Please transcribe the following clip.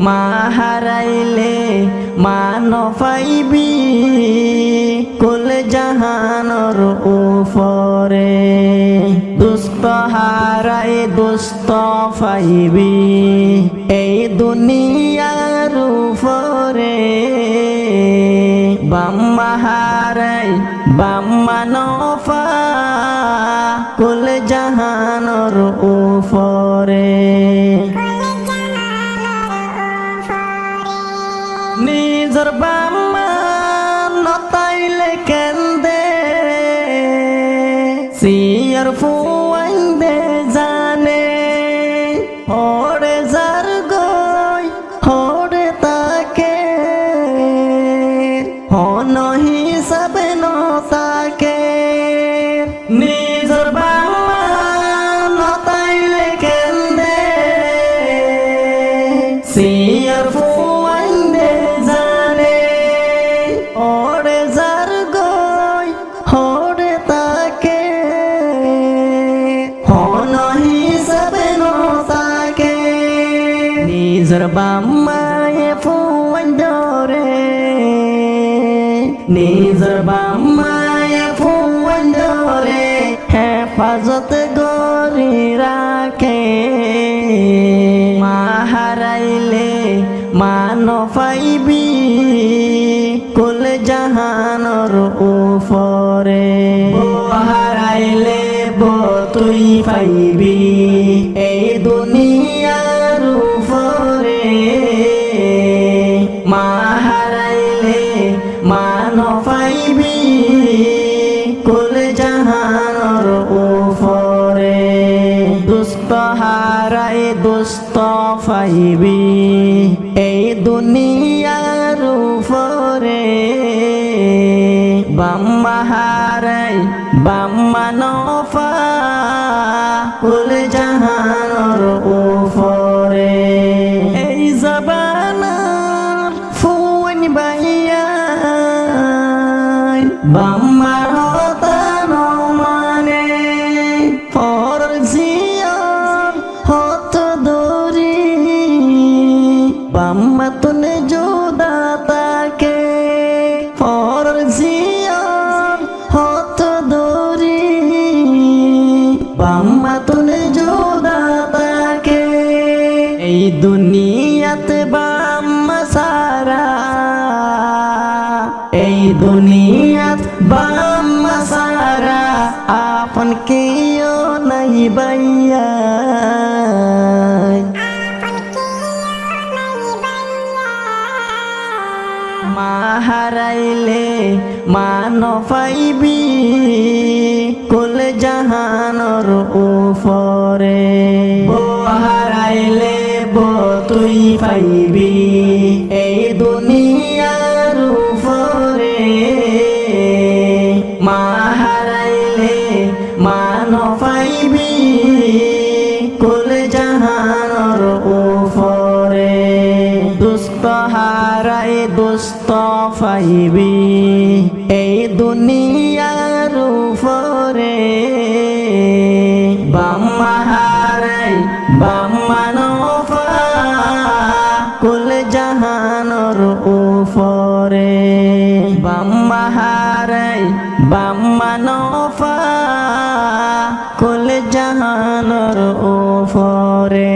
মা হারাইলে মান পাইবি কুল জাহানর উপরে দুষ্ট হারাই দুষ্ট পাইবি এই দুনিয়ার উপরে বাম্মা হারাই বাম্মা নফা কুল জাহানর উপরে নিজর বাম্মা নতাইলে কেন্দে সিয়ার ফুয়াইন্দে জানে ওরে যার গই ওরে তাকে হন হিসাবে নতাকে নিজর বাম্মা নতাইলে কেন্দে সিয়ার ফুয়াইন্দে জানে ওরে যার গই ওরে তাকে হন হিসাবে নতাকে নিজর বাম্মায়ে ফুয়াইন্দরে নিজর বাম্মায়ে ফুয়াইন্দরে হেফাজত গরি রাখে মা হারাইলে মান পাইবি কুল জাহানর উপরে হারাইলে তুই পাইবি এই দুনিয়ার উপরে মা হারাইলে মান পাইবি কুল জাহানর উপরে দুষ্ট হারাই দুষ্ট পাইবি এই দুনিয়ার উপরে বাম্মা হারাই বাম্মা নফা কুল জাহানর উপরে এই জবানার ফুন বাইয়া বাম্মার হতা মানে পর জিয়ার হত দরি বাম্মা তুনে জোদা তাকে পর জিয়ার হত দরি বাম্মা তুনে জোদা তাকে এই দুনিয়াতে বাম্মা সারা এই দুনিয়াত বাম্মা সারা আপন কেও নাই বাইয়া মা হারাইলে মান পাইবি কুল জাহানর উপরে হারাইলে তুই পাইবি এই দুনিয়ার উপরে মা হারাইলে মান পাইবি কুল জাহানর উপরে দুষ্ট হারাই দুষ্ট পাইবি এই দুনিয়ার উপরে বাম্মা হারাই বাম্মা নফা কুল জাহানর উপরে বাম্মা হারাই বাম্মা নফা কুল জাহানর উপরে।